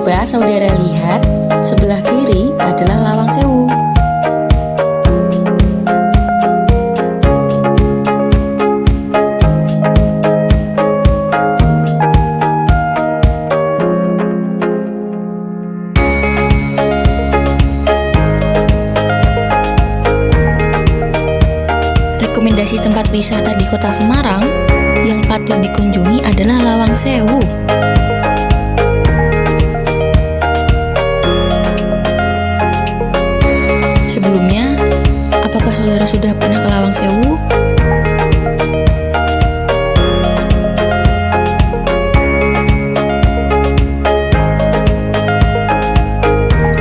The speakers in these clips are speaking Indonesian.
Coba saudara lihat, sebelah kiri adalah Lawang Sewu. Rekomendasi tempat wisata di Kota Semarang yang patut dikunjungi adalah Lawang Sewu. Sebelumnya, apakah saudara sudah pernah ke Lawang Sewu?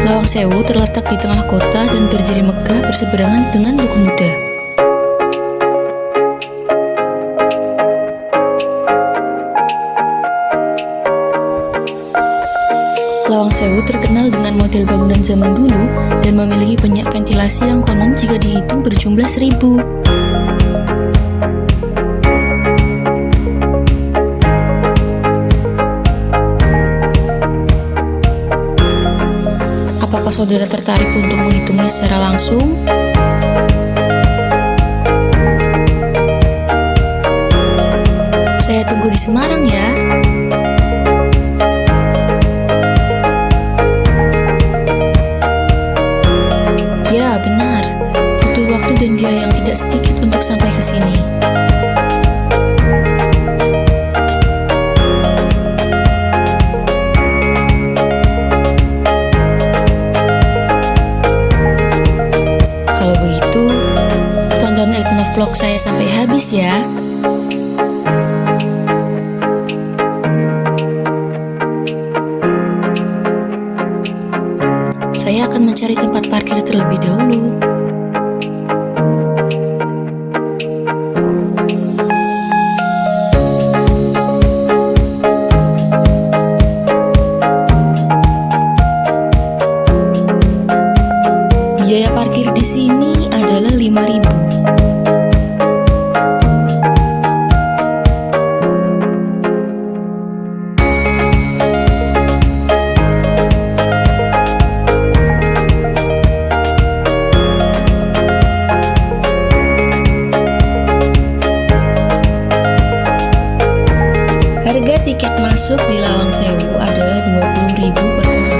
Lawang Sewu terletak di tengah kota dan berdiri megah berseberangan dengan Duku Muda. Lawang Sewu terkenal dengan model bangunan zaman dulu dan memiliki banyak ventilasi yang konon jika dihitung berjumlah 1000. Apakah saudara tertarik untuk menghitungnya secara langsung? Saya tunggu di Semarang ya. Ya, benar. Butuh waktu dan biaya yang tidak sedikit untuk sampai ke sini. Kalau begitu, tonton Etnovlog saya sampai habis ya. Saya akan mencari tempat parkir terlebih dahulu. Biaya parkir di sini adalah 5.000. Harga tiket masuk di Lawang Sewu adalah 20.000 per orang.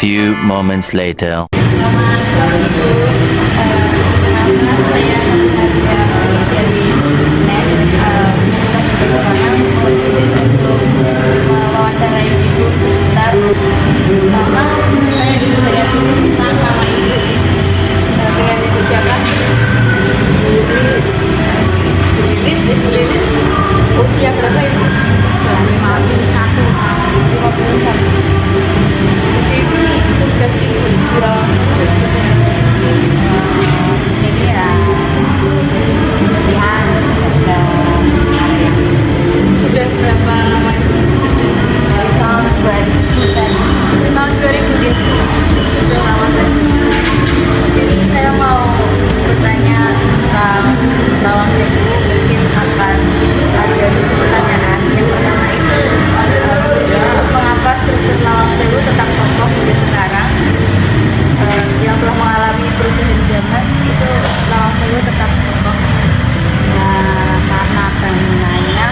few moments later. Selamat pagi Bu. Perkenalkan saya Nadia dari NES. Kita sekarang mau izin untuk mewawancarai Ibu sebentar. Pertama, saya ingin bertanya tentang nama Ibu. Dengan Ibu siapa? Lilis. Lilis, Ibu Lilis. Usia berapa Ibu? 51 tahun. 51. Di sini tugas Ibu di Lawang Sewu Sini ya bersihan jaga area. sudah berapa lama Ibu? Dari tahun 2000 Tahun 2000 ya. Sudah lama banget. Jadi saya mau bertanya tentang Lawang Sewu, mungkin akan ada 7 pertanyaan. Yang pertama itu mengapa struktur Lawang Sewu tetap kokoh hingga sekarang? Yang telah mengalami perubahan zaman itu Lawang Sewu tetap kokoh. nah, karena bangunannya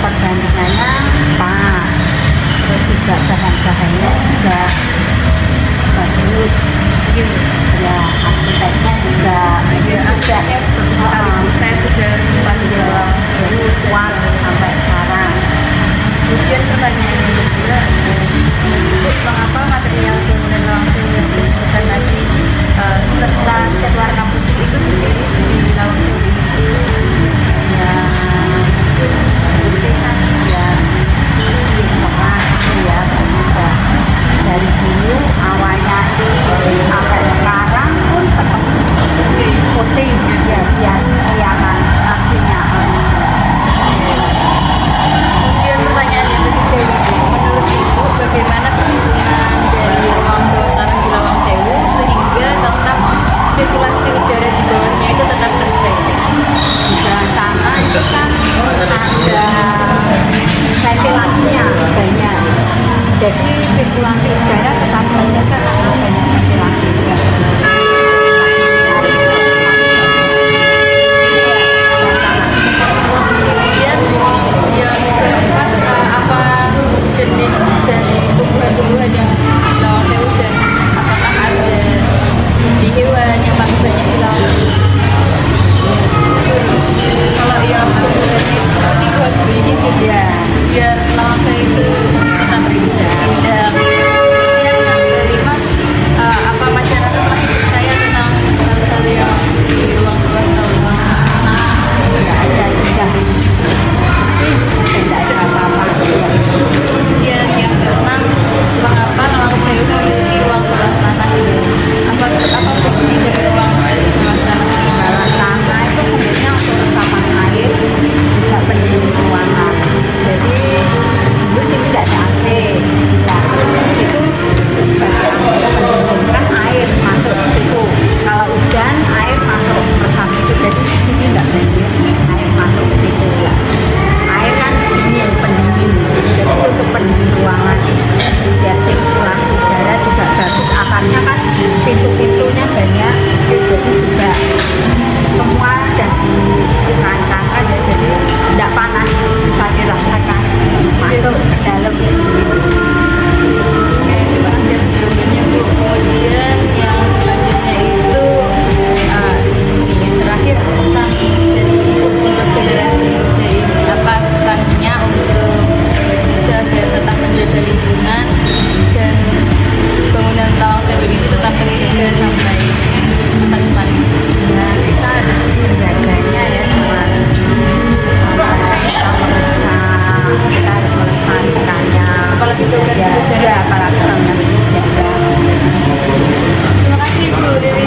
perbandingannya pas, terus juga bahan-bahannya juga bagus ya, arsiteknya juga Ya, aspeknya bagus sekali. Saya sudah sempat di Lawang Sewu kuat sampai sekarang. Kemudian pertanyaan yang kedua, Ibu, mengapa material bangunan Lawang Sewu yang disebutkan tadi serta cat warna putih itu dipilih di Lawang Sewu ini? Ya mungkin kan ya masih cerah gitu ya, juga dari dulu awalnya itu sampai sekarang pun tetap putih ya, biar kelihatan aslinya. Kemudian pertanyaan yang ketiga, Ibu, menurut Ibu bagaimana perhitungan dari ruang bawah tanah di Lawang Sewu sehingga tetap sirkulasi udara di bawahnya itu tetap terjaga? Di dalam tanah itu kan ada ventilasinya banyak, jadi sirkulasi udara tetap terjaga karena banyak ventilasi juga. Kemudian yang keempat, apa jenis dari tumbuhan-tumbuhan yang di Lawang Sewu dan apakah ada di hewan yang paling banyak di Lawang Sewu? Kalau yang tumbuhannya itu seperti pohon beringin ya, biar Lawang Sewu itu tetap indah. Kemudian yang kelima, apa masyarakat masih percaya tentang hal-hal yang di ruang bawah tanah? Tidak ada sudah bersih, tidak ada apa-apa. Kemudian yang keenam, mengapa Lawang Sewu memiliki ruang bawah tanah ini? Apa fungsi dari ruang bawah tanah? Bawah tanah itu fungsinya untuk resapan air, juga pendingin ruangan. Jadi itu sih tidak ada AC. Nah, itu bagi AC mendinginkan air masuk ke situ. Kalau hujan air masuk resap itu, jadi di sini tidak banjir, air masuk ke situ ya. Air kan dingin, pendingin, jadi untuk pendingin ruangan. Ya sirkulasi udara juga bagus, atapnya kan pintu-pintunya banyak, jadi juga semua dan dirancangkan ya, jadi tidak panas, bisa dirasakan masuk ke dalam. Oke, terima kasih atas jawabannya Bu. Kemudian yang selanjutnya itu ini yang terakhir, pesan dari Ibu untuk generasi muda ini, apa pesannya untuk kita agar tetap menjaga lingkungan dan bangunan Lawang Sewu ini tetap terjaga sampai masa depan? Ya kita harus menjaganya ya, jangan kita merusak, kita harus melestarikannya. Apalagi bangunan ya, bersejarah. ya, apalagi bangunan bersejarah. Terima kasih Bu Dewi.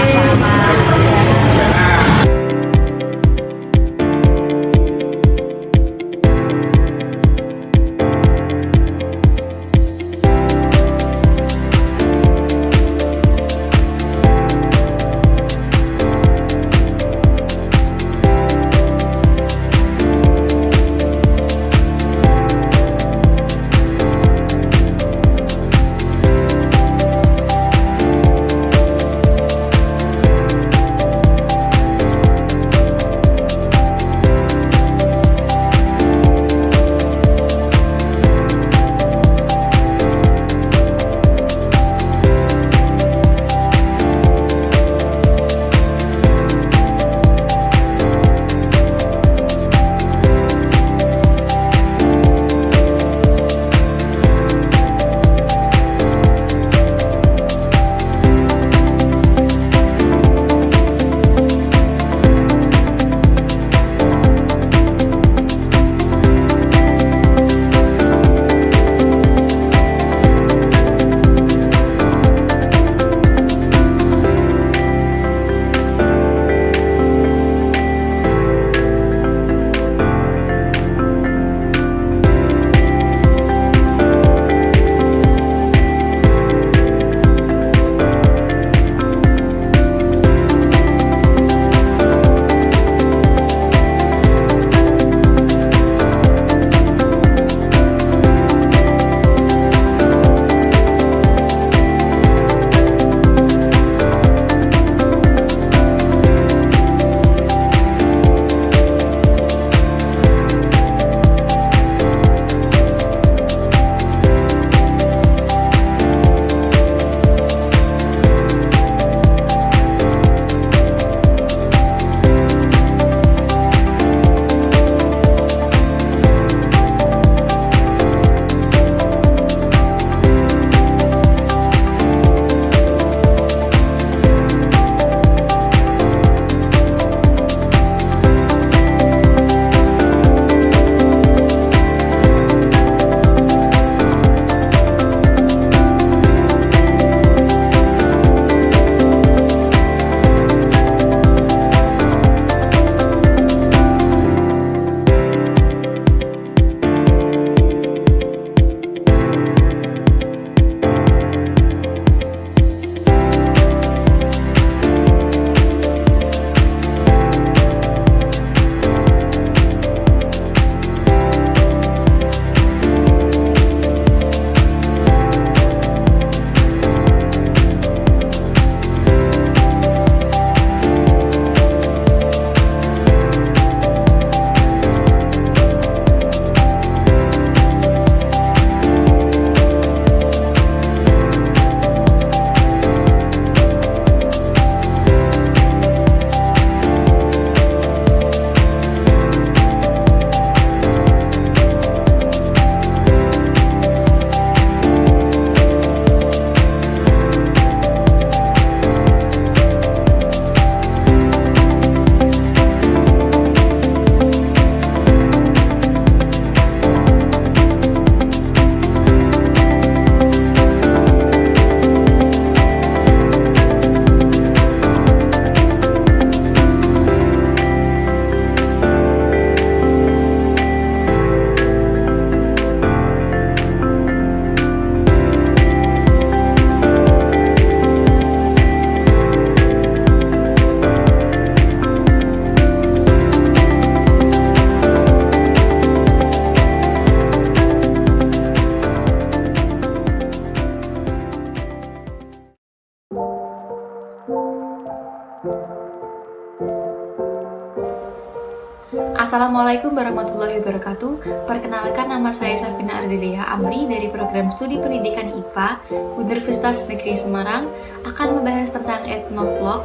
Assalamualaikum warahmatullahi wabarakatuh. Perkenalkan, nama saya Safina Ardelia Amri dari program studi pendidikan IPA Universitas Negeri Semarang, akan membahas tentang etnovlog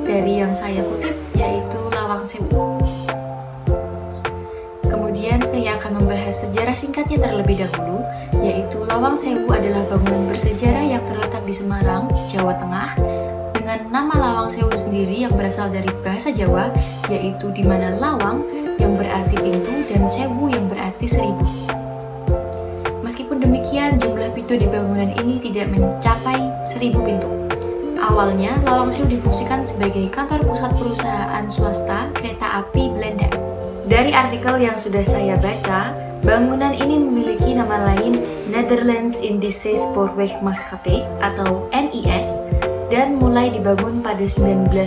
dari yang saya kutip, yaitu Lawang Sewu. Kemudian saya akan membahas sejarah singkatnya terlebih dahulu, yaitu Lawang Sewu adalah bangunan bersejarah yang terletak di Semarang, Jawa Tengah, dengan nama Lawang Sewu sendiri yang berasal dari bahasa Jawa, yaitu di mana lawang yang berarti pintu dan sewu yang berarti 1000. Meskipun demikian, jumlah pintu di bangunan ini tidak mencapai 1000 pintu. Awalnya, Lawang Sewu difungsikan sebagai kantor pusat perusahaan swasta kereta api Belanda. Dari artikel yang sudah saya baca, bangunan ini memiliki nama lain Netherlands Indische Spoorwegmaatschappij atau NIS, dan mulai dibangun pada 1904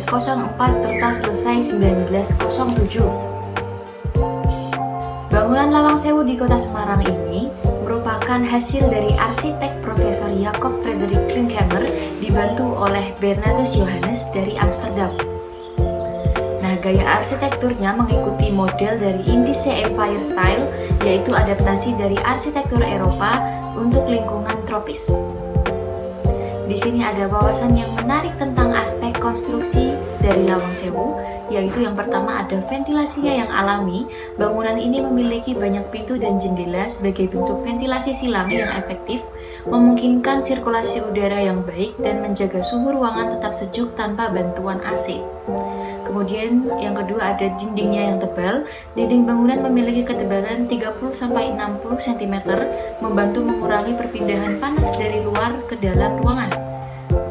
serta selesai 1907. Bangunan Lawang Sewu di kota Semarang ini merupakan hasil dari arsitek Profesor Jacob Frederik Klinkhammer dibantu oleh Bernardus Johannes dari Amsterdam. Nah, gaya arsitekturnya mengikuti model dari Indische Empire Style, yaitu adaptasi dari arsitektur Eropa untuk lingkungan tropis. Di sini ada wawasan yang menarik tentang aspek konstruksi dari Lawang Sewu, yaitu yang pertama ada ventilasinya yang alami. Bangunan ini memiliki banyak pintu dan jendela sebagai bentuk ventilasi silang yang efektif, memungkinkan sirkulasi udara yang baik dan menjaga suhu ruangan tetap sejuk tanpa bantuan AC. Kemudian yang kedua ada dindingnya yang tebal. Dinding bangunan memiliki ketebalan 30-60 cm, membantu mengurangi perpindahan panas dari luar ke dalam ruangan.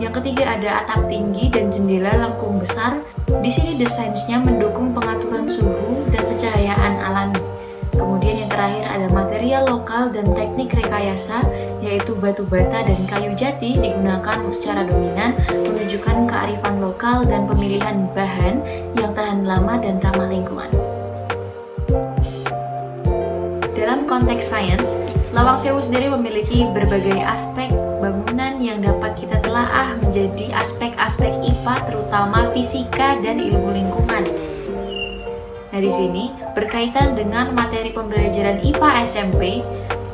Yang ketiga ada atap tinggi dan jendela lengkung besar. Di sini desainsnya mendukung pengaturan suhu dan pencahayaan alami. Kemudian yang terakhir ada material lokal dan teknik rekayasa, yaitu batu bata dan kayu jati digunakan secara dominan, menunjukkan kearifan lokal dan pemilihan bahan yang tahan lama dan ramah lingkungan. Dalam konteks sains, Lawang Sewu sendiri memiliki berbagai aspek bangunan yang dapat kita telaah menjadi aspek-aspek IPA, terutama fisika dan ilmu lingkungan. Nah, di sini berkaitan dengan materi pembelajaran IPA SMP,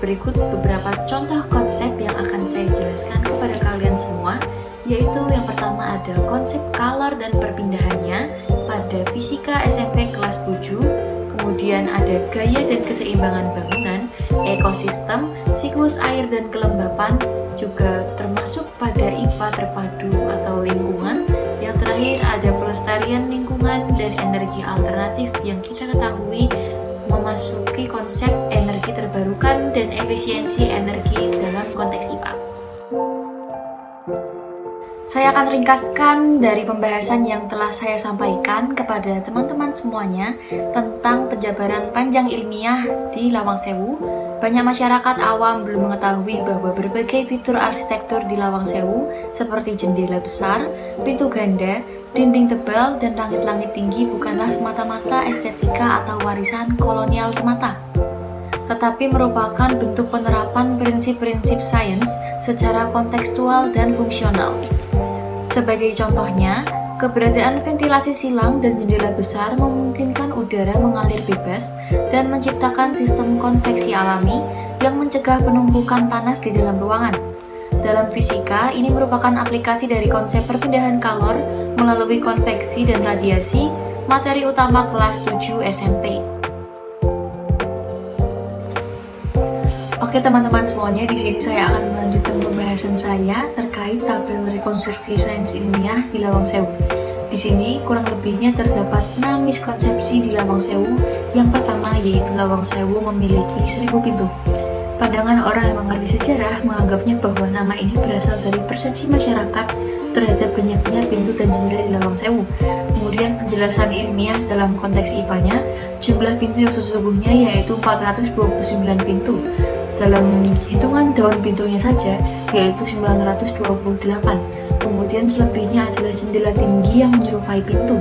berikut beberapa contoh konsep yang akan saya jelaskan kepada kalian semua, yaitu yang pertama ada konsep kalor dan perpindahannya pada fisika SMP kelas 7, kemudian ada gaya dan keseimbangan bangunan, ekosistem, siklus air dan kelembapan, juga termasuk pada IPA terpadu atau lingkungan. Yang terakhir ada pelestarian lingkungan dan energi alternatif yang kita ketahui memasuki konsep energi terbarukan dan efisiensi energi dalam konteks IPA. Saya akan ringkaskan dari pembahasan yang telah saya sampaikan kepada teman-teman semuanya tentang penjabaran panjang ilmiah di Lawang Sewu. Banyak masyarakat awam belum mengetahui bahwa berbagai fitur arsitektur di Lawang Sewu seperti jendela besar, pintu ganda, dinding tebal, dan langit-langit tinggi bukanlah semata-mata estetika atau warisan kolonial semata, tetapi merupakan bentuk penerapan prinsip-prinsip sains secara kontekstual dan fungsional. Sebagai contohnya, keberadaan ventilasi silang dan jendela besar memungkinkan udara mengalir bebas dan menciptakan sistem konveksi alami yang mencegah penumpukan panas di dalam ruangan. Dalam fisika, ini merupakan aplikasi dari konsep perpindahan kalor melalui konveksi dan radiasi, materi utama kelas 7 SMP. Oke teman-teman semuanya, di sini saya akan melanjutkan pembahasan saya terkait tabel rekonstruksi sains ilmiah di Lawang Sewu. Di sini kurang lebihnya terdapat 6 miskonsepsi di Lawang Sewu. Yang pertama yaitu Lawang Sewu memiliki 1000 pintu. Pandangan orang yang mengerti sejarah menganggapnya bahwa nama ini berasal dari persepsi masyarakat terhadap banyaknya pintu dan jendela di Lawang Sewu. Kemudian penjelasan ilmiah dalam konteks IPA-nya, jumlah pintu yang sesungguhnya yaitu 429 pintu. Dalam hitungan daun pintunya saja, yaitu 928. Kemudian selebihnya adalah jendela tinggi yang menyerupai pintu.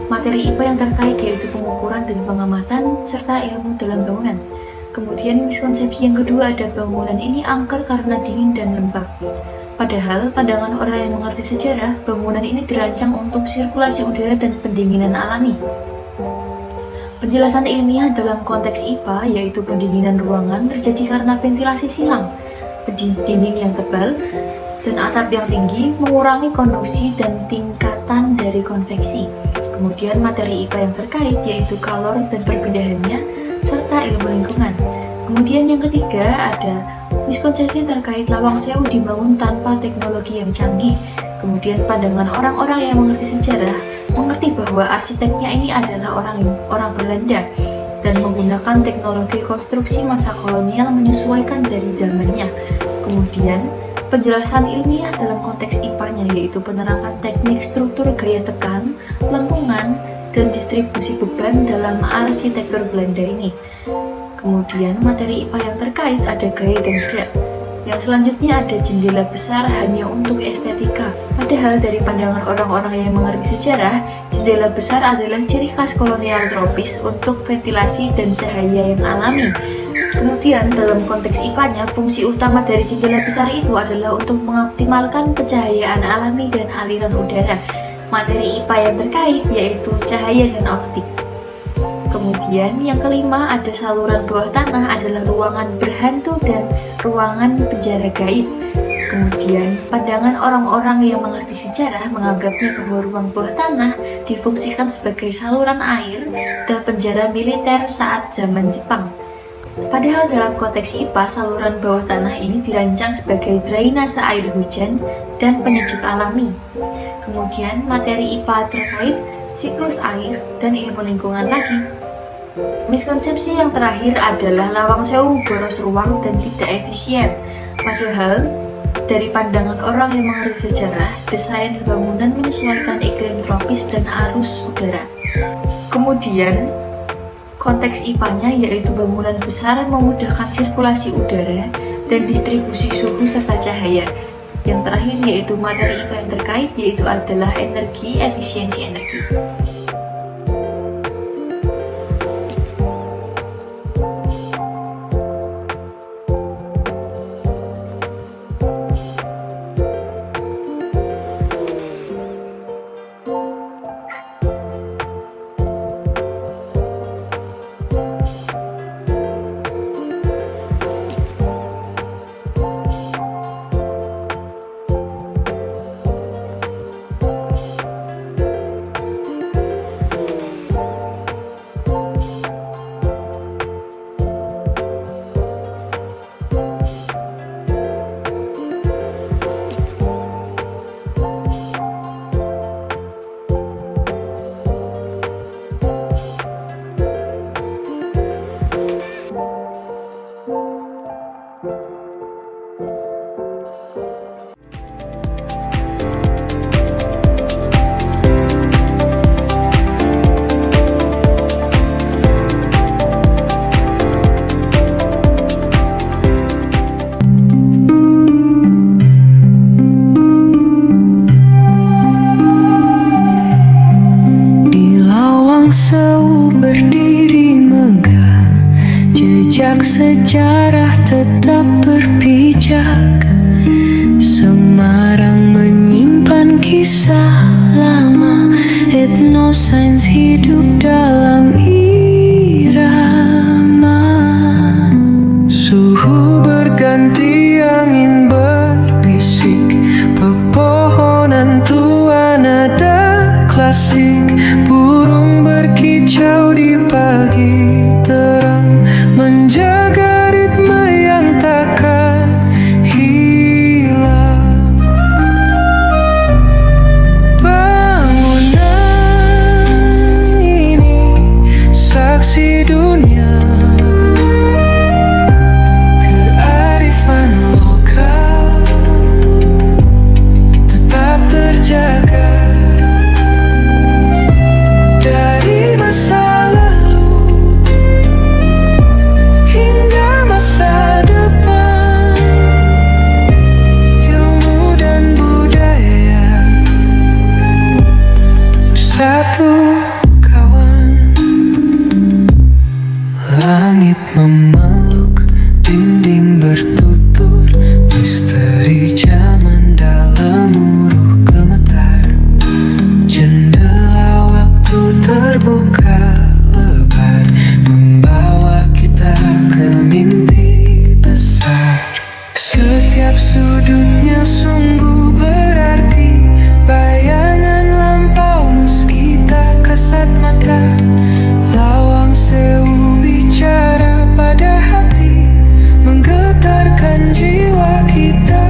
Materi IPA yang terkait yaitu pengukuran dan pengamatan, serta ilmu dalam bangunan. Kemudian miskonsepsi yang kedua ada bangunan ini angker karena dingin dan lembab. Padahal pandangan orang yang mengerti sejarah, bangunan ini dirancang untuk sirkulasi udara dan pendinginan alami. Penjelasan ilmiah dalam konteks IPA yaitu pendinginan ruangan terjadi karena ventilasi silang, dinding yang tebal, dan atap yang tinggi mengurangi konduksi dan tingkatan dari konveksi. Kemudian materi IPA yang terkait yaitu kalor dan perpindahannya, serta ilmu lingkungan. Kemudian yang ketiga ada miskonsepsi terkait lawang sewu dibangun tanpa teknologi yang canggih. Kemudian pandangan orang-orang yang mengerti sejarah mengerti bahwa arsiteknya ini adalah orang Belanda dan menggunakan teknologi konstruksi masa kolonial menyesuaikan dari zamannya. Kemudian penjelasan ilmiah dalam konteks IPA-nya yaitu penerapan teknik struktur gaya tekan, lengkungan, dan distribusi beban dalam arsitektur Belanda ini. Kemudian materi IPA yang terkait ada gaya dan gerak. Yang selanjutnya ada jendela besar hanya untuk estetika. Padahal dari pandangan orang-orang yang mengerti sejarah, jendela besar adalah ciri khas kolonial tropis untuk ventilasi dan cahaya yang alami. Kemudian dalam konteks IPA-nya, fungsi utama dari jendela besar itu adalah untuk mengoptimalkan pencahayaan alami dan aliran udara. Materi IPA yang terkait yaitu cahaya dan optik. Kemudian yang kelima ada saluran bawah tanah adalah ruangan berhantu dan ruangan penjara gaib. Kemudian pandangan orang-orang yang mengerti sejarah menganggapnya bahwa ruang bawah tanah difungsikan sebagai saluran air dan penjara militer saat zaman Jepang. Padahal dalam konteks IPA, saluran bawah tanah ini dirancang sebagai drainase air hujan dan penyejuk alami. Kemudian materi IPA terkait siklus air dan ilmu lingkungan lagi. Miskonsepsi yang terakhir adalah lawang sewu boros ruang dan tidak efisien. Padahal dari pandangan orang yang mengerti sejarah, desain bangunan menyesuaikan iklim tropis dan arus udara. Kemudian konteks IPA-nya yaitu bangunan besar memudahkan sirkulasi udara dan distribusi suhu serta cahaya. Yang terakhir yaitu materi IPA yang terkait yaitu adalah energi, efisiensi energi. Sejarah tetap berpijak. Semarang menyimpan kisah lama, etnosains hidup dalam irama. Suhu berganti, angin berbisik, pepohonan tua nada klasik, burung berkicau di pagi terang, menjaga ritme yang takkan hilang. Bangunan ini Setiap sudutnya sungguh berarti, bayangan lampau meski tak kasat mata. Lawang Sewu bicara pada hati, menggetarkan jiwa kita.